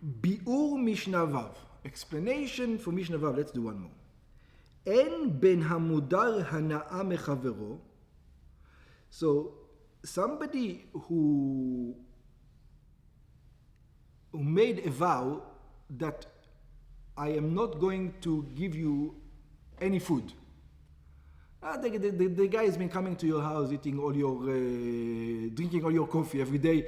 ביאור משנה ו'. Explanation for משנה ו'. Let's do one more. אין בין המודר הנאה מחברו. So somebody who made a vow that I am not going to give you any food. The guy has been coming to your house, eating all your, drinking all your coffee every day,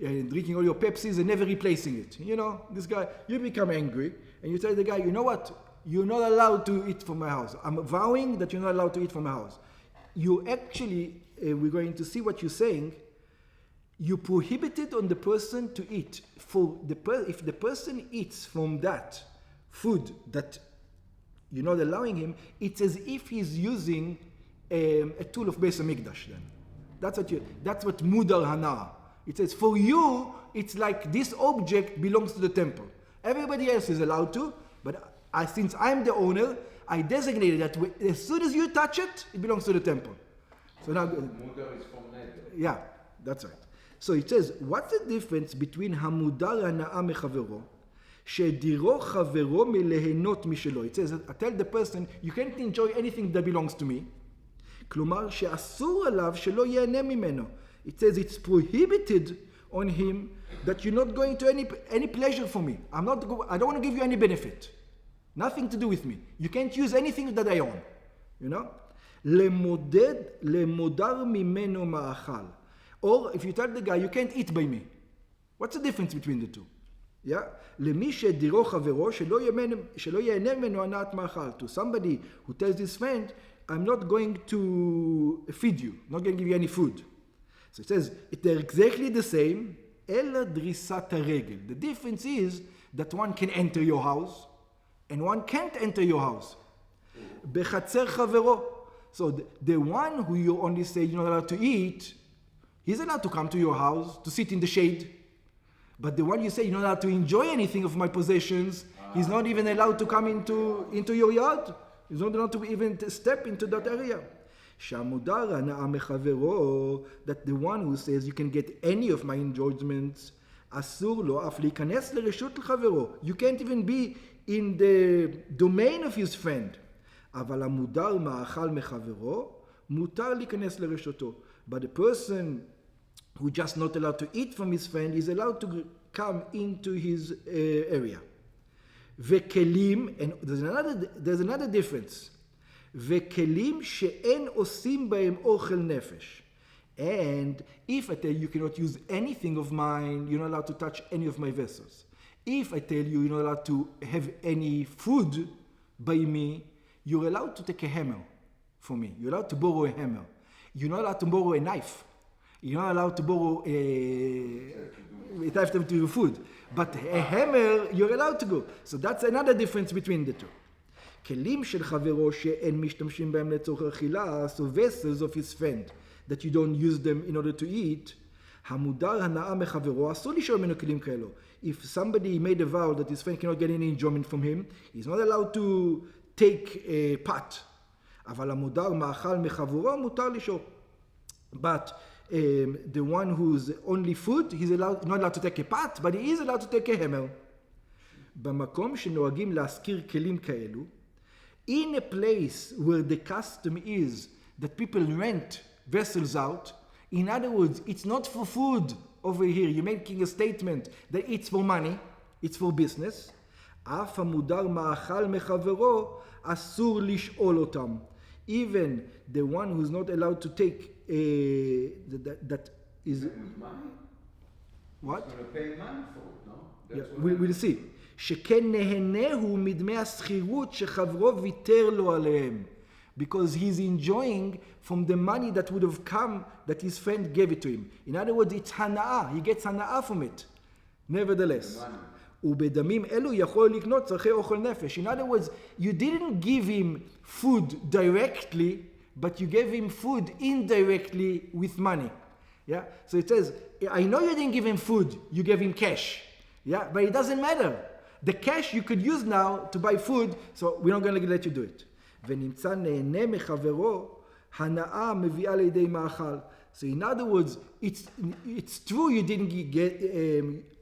drinking all your Pepsis and never replacing it. You know, this guy, you become angry and you tell the guy, you know what? You're not allowed to eat from my house. I'm vowing that you're not allowed to eat from my house. You actually, we're going to see what you're saying. You prohibited on the person to eat. If the person eats from that food that you're not allowing him, it's as if he's using a tool of Beis HaMikdash then. That's what Mudar Hana. It says, for you, it's like this object belongs to the temple. Everybody else is allowed to, but since I'm the owner, I designated that as soon as you touch it, it belongs to the temple. So now, Mudar is from Neder. Yeah, that's right. So it says, what's the difference between Hamudar Hana'a Mechavero, Shediro Chavero Melehenot Mishelo? It says, I tell the person, you can't enjoy anything that belongs to me. Klumar she'asur alav shelo ye'aneh mimeno. It says it's prohibited on him that you're not going to any pleasure for me. I don't want to give you any benefit. Nothing to do with me. You can't use anything that I own. You know? Lemodar mimeno ma'achal. Or if you tell the guy, you can't eat by me. What's the difference between the two? Yeah? למי שדירו חברו שלא ייהנה ממנו הנאת מאכל. To somebody who tells his friend, I'm not going to feed you, not going to give you any food. So it says, they're exactly the same, אלא דריסת הרגל. The difference is that one can enter your house, and one can't enter your house. בחצר חברו. So the one who you only say you're not allowed to eat, he's allowed to come to your house, to sit in the shade. But the one you say you're not allowed to enjoy anything of my possessions, he's not even allowed to come into your yard. He's not allowed to even step into that area. שהמודר הנאה מחברו, that the one who says you can get any of my enjoyments, אסור לו אף להיכנס לרשות לחברו. You can't even be in the domain of his friend. אבל המודר מאכל מחברו, מותר להיכנס לרשותו. But the person who just not allowed to eat from his friend is allowed to come into his area. וכלים, and there's another difference. וכלים שאין עושים בהם אוכל נפש. And if I tell you cannot use anything of mine, you're not allowed to touch any of my vessels. If I tell you you're not allowed to have any food by me, you're allowed to take a hammer from me. You're allowed to borrow a hammer. You're not allowed to borrow a knife. You're not allowed to borrow a knife to your food. But a hammer, you're allowed to go. So that's another difference between the two. כלים של חברו שאין משתמשים בהם לצורך אכילה, so vessels of his friend, that you don't use them in order to eat, המודר הנאה מחברו, אסור לשאול ממנו כלים כאלו. If somebody made a vow that his friend cannot get any enjoyment from him, he's not allowed to take a pot. אבל המודר מאכל מחברו, מותר לשאול. But the one who's only food, he's not allowed to take a pot, but he is allowed to take a hammer. במקום שנוהגים להשכיר כלים כאלו, in a place where the custom is that people rent vessels out, in other words, it's not for food over here, you're making a statement that it's for money, it's for business, אף המודר מאכל מחברו, אסור לשאול אותם. Even the one who's not allowed to take that is... Money? What? He's going to pay money for it, no? Yeah, we'll see. שכן נהנהו מדמי השכירות שחברו ויתר לו עליהם. Because he's enjoying from the money that would have come, that his friend gave it to him. In other words, it's הנאה. He gets הנאה from it. Nevertheless. ובדמים אלו יכול לקנות צרכי אוכל נפש. In other words, you didn't give him food directly, but you gave him food indirectly with money. Yeah? So it says, I know you didn't give him food, you gave him cash. Yeah? But it doesn't matter. The cash you could use now to buy food, so we're not going to let you do it. ונמצא נהנה מחברו, הנאה מביאה לידי מאכל. So in other words, it's true you didn't get,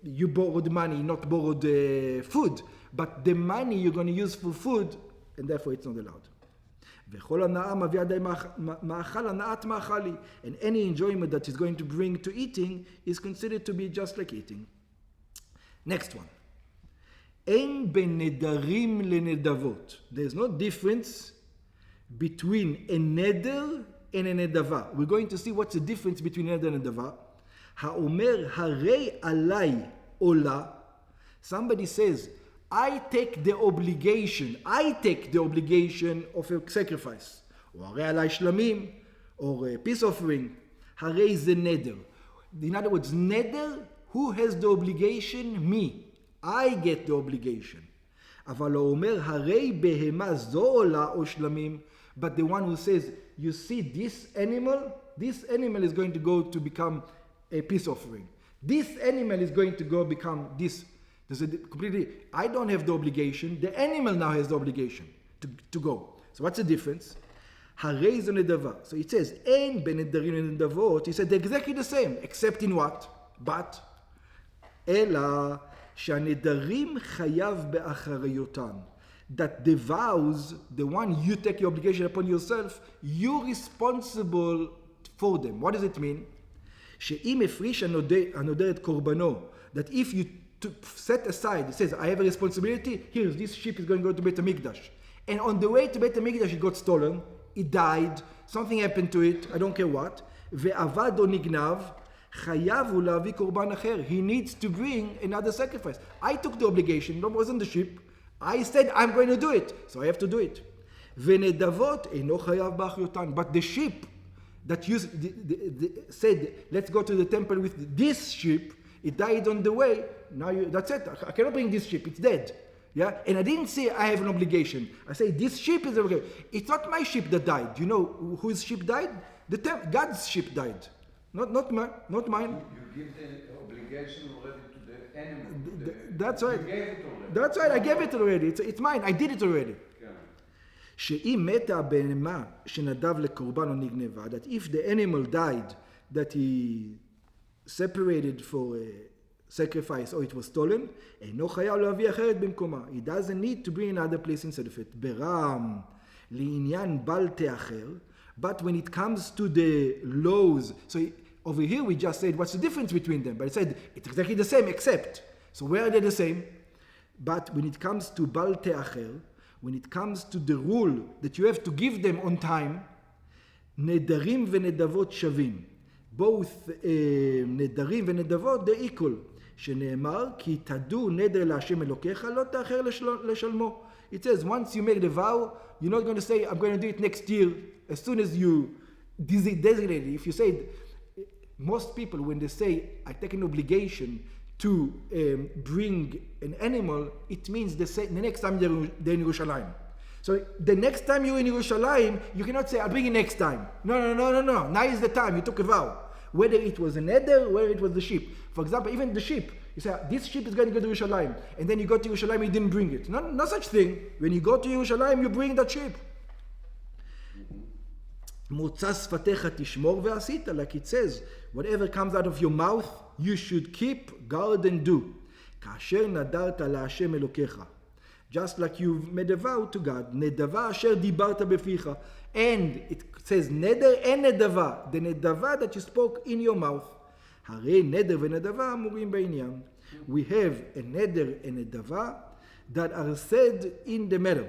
you borrowed money, not borrowed food, but the money you're going to use for food, and therefore it's not allowed. And any enjoyment that is going to bring to eating is considered to be just like eating. Next one. אין בין נדרים לנדבות. There's no difference between a neder and a nedava. We're going to see what's the difference between neder and nedava. האומר הרי עליי עולה. Somebody says, I take the obligation of a sacrifice. או הרי עליי שלמים, or a peace offering. הרי זה neder. In other words, neder, who has the obligation? Me. I get the obligation. אבל הוא אומר, הרי בהמה זו עולה או שלמים, but the one who says, you see this animal is going to go to become a peace offering. This animal is going to go become this. Completely, I don't have the obligation. The animal now has the obligation to go. So what's the difference? הרי זו נדבה. So it says, אין בין נדרים לנדבות. He said exactly the same, except in what? But, אלא שהנדרים חייב באחריותן. That the vows, the one you take your obligation upon yourself, you're responsible for them. What does it mean? שאם הפריש הנודר את קורבנו, that if you set aside, it says, I have a responsibility, here, this sheep is going to go to Beit HaMikdash. And on the way to Beit HaMikdash, it got stolen, it died, something happened to it, I don't care what, ועבד או נגנב, חייב הוא להביא קורבן אחר. He needs to bring another sacrifice. I took the obligation, it wasn't the sheep. I said, I'm going to do it, so I have to do it. ונדבות אינו חייב באחריותן. But the sheep that you said, let's go to the temple with this sheep, it died on the way, now that's it. I cannot bring this sheep, it's dead. Yeah? And I didn't say I have an obligation. I say this sheep is okay. It's not my sheep that died. You know whose sheep died? God's sheep died. Not mine. You give the obligation already to the animal. That's right. You gave it already. That's right, I gave it already. It's mine, I did it already. שאם מתה הבהמה שנדב לקורבן או נגנבה, that if the animal died, that he separated for a sacrifice or it was stolen, אינו חייב להביא אחרת במקומה. He doesn't need to bring another place instead of it. ברם, לעניין בל תאחר, but when it comes to the laws, so over here we just said what's the difference between them, but it said it's exactly the same except. So where are they the same? But when it comes to בל תאחר, when it comes to the rule that you have to give them on time, נדרים ונדבות שווים. Both נדרים ונדבות they're equal. שנאמר, כי תדעו נדר להשם אלוקיך, לא תאחר לשלמו. It says, once you make the vow, you're not going to say, I'm going to do it next year. As soon as you designate it, if you say, most people, when they say, I take an obligation to bring an animal, it means they say, the next time they're in Yerushalayim. So the next time you're in Yerushalayim, you cannot say, I'll bring it next time. No. Now is the time. You took a vow. Whether it was a neder, whether it was the sheep. For example, even the sheep. You say, this sheep is going to go to Yerushalayim. And then you go to Yerushalayim, you didn't bring it. No such thing. When you go to Yerushalayim, you bring that sheep. מוצא שפתיך תשמור ועשית, like it says, whatever comes out of your mouth, you should keep, guard and do. כאשר נדרת להשם אלוקיך. Just like you've made a vow to God. נדבה אשר דיברת בפיך. And it says neder and נדבה. The נדבה that you spoke in your mouth. הרי נדר ונדבה אמורים בעניין. We have a neder and נדבה that are said in the matter.